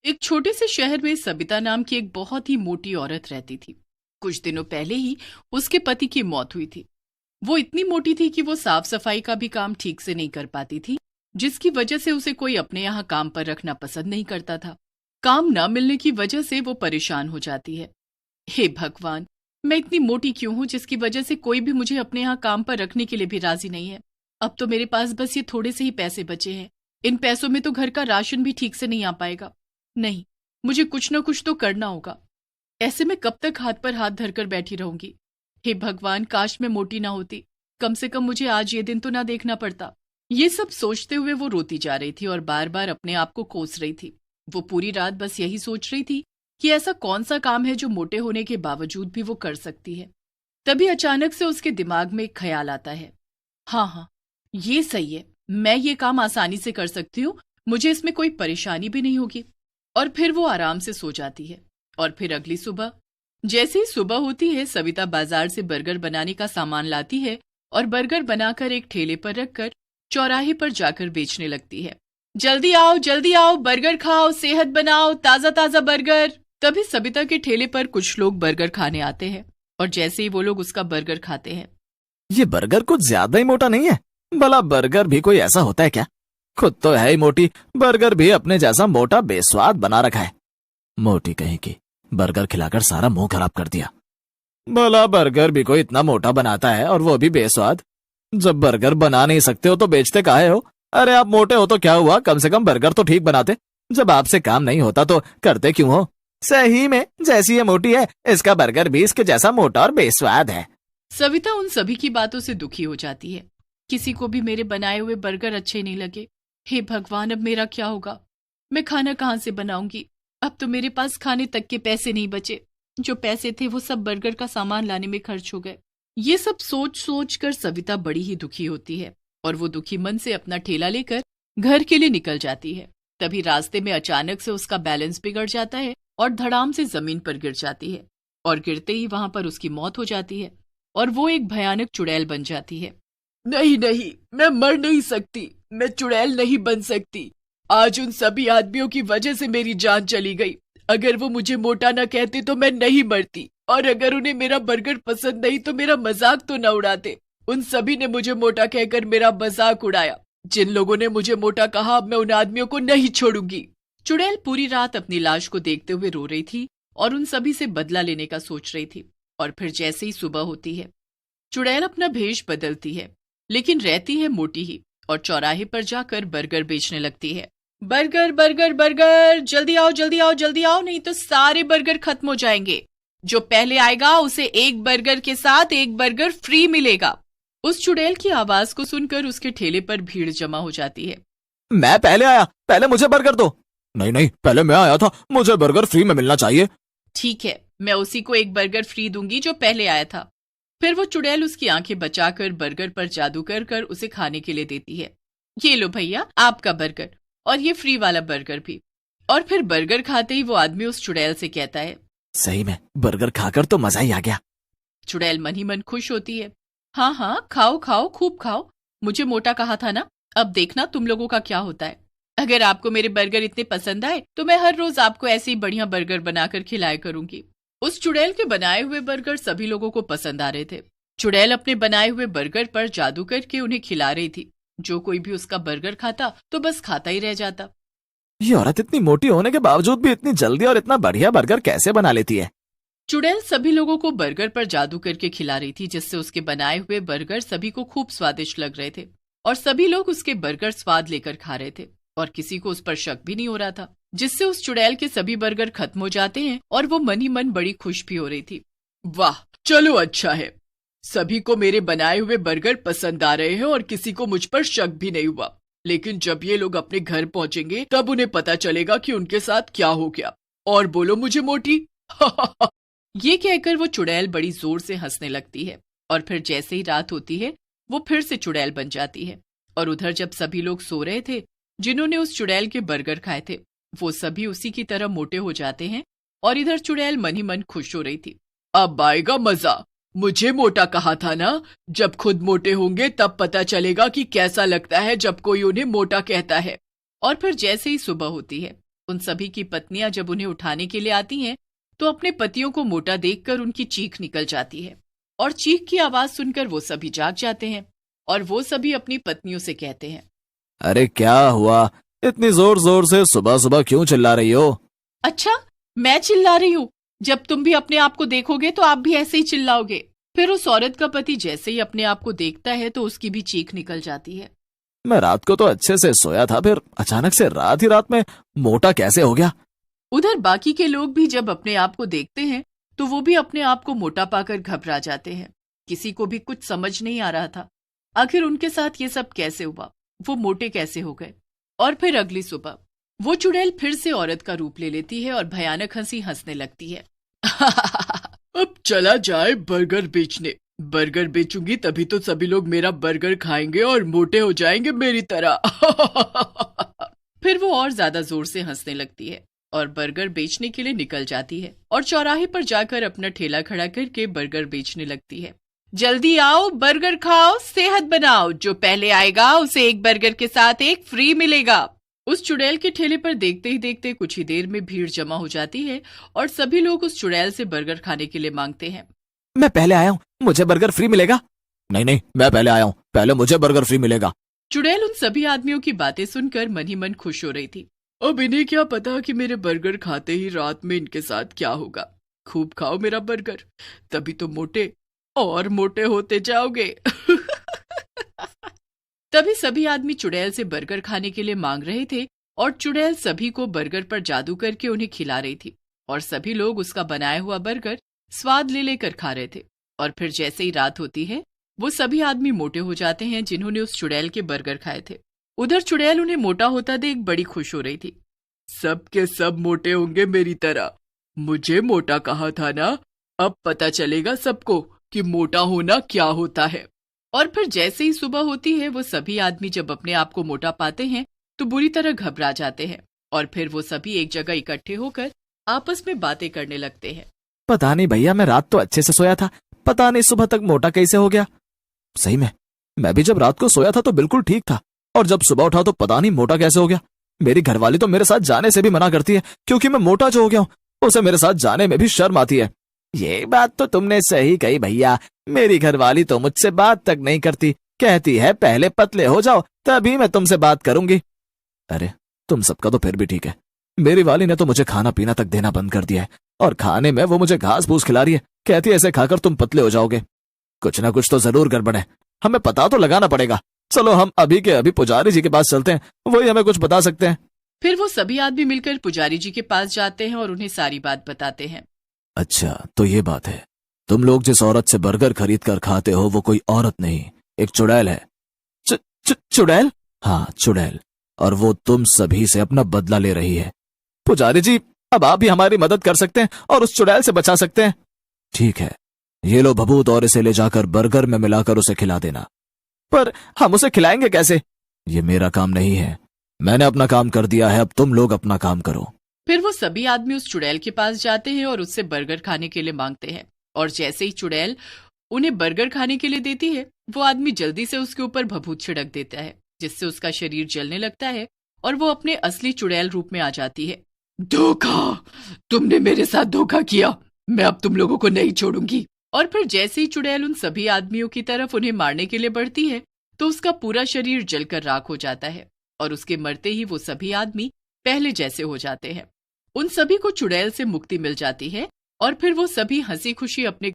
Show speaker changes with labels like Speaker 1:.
Speaker 1: एक छोटे से शहर में सबिता नाम की एक बहुत ही मोटी औरत रहती थी। कुछ दिनों पहले ही उसके पति की मौत हुई थी। वो इतनी मोटी थी कि वो साफ सफाई का भी काम ठीक से नहीं कर पाती थी, जिसकी वजह से उसे कोई अपने यहाँ काम पर रखना पसंद नहीं करता था। काम न मिलने की वजह से वो परेशान हो जाती है। हे भगवान, मैं इतनी मोटी क्यों हूँ जिसकी वजह से कोई भी मुझे अपने यहाँ काम पर रखने के लिए भी राजी नहीं है। अब तो मेरे पास बस ये थोड़े से ही पैसे बचे हैं। इन पैसों में तो घर का राशन भी ठीक से नहीं आ पाएगा। नहीं, मुझे कुछ न कुछ तो करना होगा। ऐसे में कब तक हाथ पर हाथ धरकर बैठी रहूंगी। हे भगवान, काश मैं मोटी ना होती। कम से कम मुझे आज ये दिन तो ना देखना पड़ता। ये सब सोचते हुए वो रोती जा रही थी और बार बार अपने आप को कोस रही थी। वो पूरी रात बस यही सोच रही थी कि ऐसा कौन सा काम है जो मोटे होने के बावजूद भी वो कर सकती है। तभी अचानक से उसके दिमाग में एक ख्याल आता है। हाँ, ये सही है, मैं ये काम आसानी से कर सकती हूँ, मुझे इसमें कोई परेशानी भी नहीं होगी। और फिर वो आराम से सो जाती है। और फिर अगली सुबह जैसे ही सुबह होती है, सविता बाजार से बर्गर बनाने का सामान लाती है और बर्गर बनाकर एक ठेले पर रखकर चौराहे पर जाकर बेचने लगती है। जल्दी आओ, बर्गर खाओ, सेहत बनाओ, ताजा ताजा बर्गर। तभी सविता के ठेले पर कुछ लोग बर्गर खाने आते हैं और जैसे ही वो लोग उसका बर्गर खाते हैं,
Speaker 2: ये बर्गर कुछ ज्यादा ही मोटा नहीं है? भला बर्गर भी कोई ऐसा होता है क्या? खुद तो है ही मोटी, बर्गर भी अपने जैसा मोटा बेस्वाद बना रखा है। मोटी कहीं की, बर्गर खिलाकर सारा मुंह खराब कर दिया। भला बर्गर भी कोई इतना मोटा बनाता है और वो भी बेस्वाद? जब बर्गर बना नहीं सकते हो तो बेचते काहे हो? अरे आप मोटे हो तो क्या हुआ, कम से कम बर्गर तो ठीक बनाते। जब आपसे काम नहीं होता तो करते क्यों हो? सही में जैसी ये मोटी है, इसका बर्गर भी इसके जैसा मोटा और बेस्वाद है।
Speaker 1: सविता उन सभी की बातों से दुखी हो जाती है। किसी को भी मेरे बनाए हुए बर्गर अच्छे नहीं लगे। हे भगवान, अब मेरा क्या होगा? मैं खाना कहाँ से बनाऊंगी? अब तो मेरे पास खाने तक के पैसे नहीं बचे। जो पैसे थे वो सब बर्गर का सामान लाने में खर्च हो गए। ये सब सोच सोच कर सविता बड़ी ही दुखी होती है और वो दुखी मन से अपना ठेला लेकर घर के लिए निकल जाती है। तभी रास्ते में अचानक से उसका बैलेंस बिगड़ जाता है और धड़ाम से जमीन पर गिर जाती है और गिरते ही वहां पर उसकी मौत हो जाती है और वो एक भयानक चुड़ैल बन जाती है। नहीं, मैं मर नहीं सकती, मैं चुड़ैल नहीं बन सकती। आज उन सभी आदमियों की वजह से मेरी जान चली गई। अगर वो मुझे मोटा न कहते तो मैं नहीं मरती, और अगर उन्हें मेरा बर्गर पसंद नहीं तो मेरा मजाक तो न उड़ाते। उन सभी ने मुझे मोटा कहकर मेरा मजाक उड़ाया। जिन लोगों ने मुझे मोटा कहा, अब मैं उन आदमियों को नहीं छोड़ूंगी। चुड़ैल पूरी रात अपनी लाश को देखते हुए रो रही थी और उन सभी से बदला लेने का सोच रही थी। और फिर जैसे ही सुबह होती है, चुड़ैल अपना भेष बदलती है, लेकिन रहती है मोटी ही, और चौराहे पर जाकर बर्गर बेचने लगती है। बर्गर बर्गर बर्गर, जल्दी आओ, नहीं तो सारे बर्गर खत्म हो जाएंगे। जो पहले आएगा उसे एक बर्गर के साथ एक बर्गर फ्री मिलेगा। उस चुड़ैल की आवाज को सुनकर उसके ठेले पर भीड़ जमा हो जाती है।
Speaker 2: मैं पहले आया, पहले मुझे बर्गर दो। नहीं, पहले मैं आया था, मुझे बर्गर फ्री में मिलना चाहिए।
Speaker 1: ठीक है, मैं उसी को एक बर्गर फ्री दूंगी जो पहले आया था। फिर वो चुड़ैल उसकी आंखें बचाकर बर्गर पर जादू कर कर उसे खाने के लिए देती है। ये लो भैया, आपका बर्गर, और ये फ्री वाला बर्गर भी। और फिर बर्गर खाते ही वो आदमी उस चुड़ैल से कहता है,
Speaker 2: सही में बर्गर खाकर तो मजा ही आ गया।
Speaker 1: चुड़ैल मन ही मन खुश होती है। हाँ, खाओ, खूब खाओ। मुझे मोटा कहा था ना, अब देखना तुम लोगों का क्या होता है। अगर आपको मेरे बर्गर इतने पसंद आए तो मैं हर रोज आपको ऐसे ही बढ़िया बर्गर बनाकर खिलाया करूंगी। उस चुड़ैल के बनाए हुए बर्गर सभी लोगों को पसंद आ रहे थे। चुड़ैल अपने बनाए हुए बर्गर पर जादू करके उन्हें खिला रही थी। जो कोई भी उसका बर्गर खाता तो बस खाता ही रह जाता।
Speaker 2: ये औरत इतनी मोटी होने के बावजूद भी इतनी जल्दी और इतना बढ़िया बर्गर कैसे बना लेती है?
Speaker 1: चुड़ैल सभी लोगों को बर्गर पर जादू करके खिला रही थी, जिससे उसके बनाए हुए बर्गर सभी को खूब स्वादिष्ट लग रहे थे और सभी लोग उसके बर्गर स्वाद लेकर खा रहे थे और किसी को उस पर शक भी नहीं हो रहा था, जिससे उस चुड़ैल के सभी बर्गर खत्म हो जाते हैं और वो मन ही मन बड़ी खुश भी हो रही थी। वाह, चलो अच्छा है, सभी को मेरे बनाए हुए बर्गर पसंद आ रहे हैं और किसी को मुझ पर शक भी नहीं हुआ। लेकिन जब ये लोग अपने घर पहुंचेंगे तब उन्हें पता चलेगा कि उनके साथ क्या हो गया। और बोलो मुझे मोटी। ये कहकर वो चुड़ैल बड़ी जोर से हंसने लगती है और फिर जैसे ही रात होती है वो फिर से चुड़ैल बन जाती है। और उधर जब सभी लोग सो रहे थे जिन्होंने उस चुड़ैल के बर्गर खाए थे, वो सभी उसी की तरह मोटे हो जाते हैं और इधर चुड़ैल मन ही मन खुश हो रही थी। अब आएगा मजा, मुझे मोटा कहा था ना, जब खुद मोटे होंगे तब पता चलेगा कि कैसा लगता है जब कोई उन्हें मोटा कहता है। और फिर जैसे ही सुबह होती है उन सभी की पत्नियां जब उन्हें उठाने के लिए आती हैं तो अपने पतियों को मोटा देखकर उनकी चीख निकल जाती है और चीख की आवाज सुनकर वो सभी जाग जाते हैं और वो सभी अपनी पत्नियों से कहते हैं,
Speaker 2: अरे क्या हुआ, इतनी जोर जोर से सुबह सुबह क्यों चिल्ला रही हो?
Speaker 1: अच्छा, मैं चिल्ला रही हूँ? जब तुम भी अपने आप को देखोगे तो आप भी ऐसे ही चिल्लाओगे। फिर उस औरत का पति जैसे ही अपने आप को देखता है तो उसकी भी चीख निकल जाती है।
Speaker 2: मैं रात को तो अच्छे से सोया था, फिर अचानक से रात ही रात में मोटा कैसे हो गया?
Speaker 1: उधर बाकी के लोग भी जब अपने आप को देखते हैं तो वो भी अपने आप को मोटा पाकर घबरा जाते हैं। किसी को भी कुछ समझ नहीं आ रहा था आखिर उनके साथ ये सब कैसे हुआ, वो मोटे कैसे हो गए। और फिर अगली सुबह वो चुड़ैल फिर से औरत का रूप ले लेती है और भयानक हंसी हंसने लगती है। अब चला जाए बर्गर बेचने। बर्गर बेचूंगी तभी तो सभी लोग मेरा बर्गर खाएंगे और मोटे हो जाएंगे मेरी तरह। फिर वो और ज्यादा जोर से हंसने लगती है और बर्गर बेचने के लिए निकल जाती है और चौराहे पर जाकर अपना ठेला खड़ा करके बर्गर बेचने लगती है। जल्दी आओ, बर्गर खाओ, सेहत बनाओ, जो पहले आएगा उसे एक बर्गर के साथ एक फ्री मिलेगा। उस चुड़ैल के ठेले पर देखते ही देखते कुछ ही देर में भीड़ जमा हो जाती है और सभी लोग उस चुड़ैल से बर्गर खाने के लिए मांगते हैं।
Speaker 2: मैं पहले आया हूँ, मुझे बर्गर फ्री मिलेगा। नहीं नहीं, मैं पहले आया हूँ, पहले मुझे बर्गर फ्री मिलेगा।
Speaker 1: चुड़ैल उन सभी आदमियों की बातें सुनकर मन ही मन खुश हो रही थी। अब इन्हें क्या पता कि मेरे बर्गर खाते ही रात में इनके साथ क्या होगा। खूब खाओ मेरा बर्गर, तभी तो मोटे और मोटे होते जाओगे। तभी सभी आदमी चुड़ैल से बर्गर खाने के लिए मांग रहे थे और चुड़ैल सभी को बर्गर पर जादू करके उन्हें खिला रही थी और सभी लोग उसका बनाया हुआ बर्गर स्वाद ले लेकर खा रहे थे। और फिर जैसे ही रात होती है वो सभी आदमी मोटे हो जाते हैं जिन्होंने उस चुड़ैल के बर्गर खाए थे। उधर चुड़ैल उन्हें मोटा होता देख बड़ी खुश हो रही थी। सब के सब मोटे होंगे मेरी तरह, मुझे मोटा कहा था ना, अब पता चलेगा सबको कि मोटा होना क्या होता है। और फिर जैसे ही सुबह होती है वो सभी आदमी जब अपने आप को मोटा पाते हैं तो बुरी तरह घबरा जाते हैं और फिर वो सभी एक जगह इकट्ठे होकर आपस में बातें करने लगते हैं।
Speaker 2: पता नहीं भैया, मैं रात तो अच्छे से सोया था, पता नहीं सुबह तक मोटा कैसे हो गया। सही में मैं भी जब रात को सोया था तो बिल्कुल ठीक था और जब सुबह उठा तो पता नहीं मोटा कैसे हो गया। मेरी घरवाली तो मेरे साथ जाने से भी मना करती है क्योंकि मैं मोटा जो हो गया हूँ, उसे मेरे साथ जाने में भी शर्म आती है। ये बात तो तुमने सही कही भैया, मेरी घरवाली तो मुझसे बात तक नहीं करती, कहती है पहले पतले हो जाओ तभी मैं तुमसे बात करूंगी। अरे तुम सबका तो फिर भी ठीक है, मेरी वाली ने तो मुझे खाना पीना तक देना बंद कर दिया है और खाने में वो मुझे घास फूस खिला रही है, कहती है ऐसे खाकर तुम पतले हो जाओगे। कुछ ना कुछ तो जरूर गड़बड़ है, हमें पता तो लगाना पड़ेगा। चलो हम अभी के अभी पुजारी जी के पास चलते हैं, वही हमें कुछ बता सकते हैं।
Speaker 1: फिर वो सभी आदमी मिलकर पुजारी जी के पास जाते हैं और उन्हें सारी बात बताते हैं।
Speaker 2: अच्छा तो ये बात है, तुम लोग जिस औरत से बर्गर खरीद कर खाते हो वो कोई औरत नहीं, एक चुड़ैल है। चुड़ैल? हाँ चुड़ैल, और वो तुम सभी से अपना बदला ले रही है। पुजारी जी अब आप भी हमारी मदद कर सकते हैं और उस चुड़ैल से बचा सकते हैं। ठीक है, ये लो भभूत और इसे ले जाकर बर्गर में मिलाकर उसे खिला देना। पर हम उसे खिलाएंगे कैसे? ये मेरा काम नहीं है, मैंने अपना काम कर दिया है, अब तुम लोग अपना काम करो।
Speaker 1: फिर वो सभी आदमी उस चुड़ैल के पास जाते हैं और उससे बर्गर खाने के लिए मांगते हैं और जैसे ही चुड़ैल उन्हें बर्गर खाने के लिए देती है वो आदमी जल्दी से उसके ऊपर भभूत छिड़क देता है जिससे उसका शरीर जलने लगता है और वो अपने असली चुड़ैल रूप में आ जाती है। धोखा, तुमने मेरे साथ धोखा किया, मैं अब तुम लोगों को नहीं छोड़ूंगी। और फिर जैसे ही चुड़ैल उन सभी आदमियों की तरफ उन्हें मारने के लिए बढ़ती है तो उसका पूरा शरीर जलकर राख हो जाता है और उसके मरते ही वो सभी आदमी पहले जैसे हो जाते हैं। उन सभी को चुड़ैल से मुक्ति मिल जाती है और फिर वो सभी हंसी खुशी अपने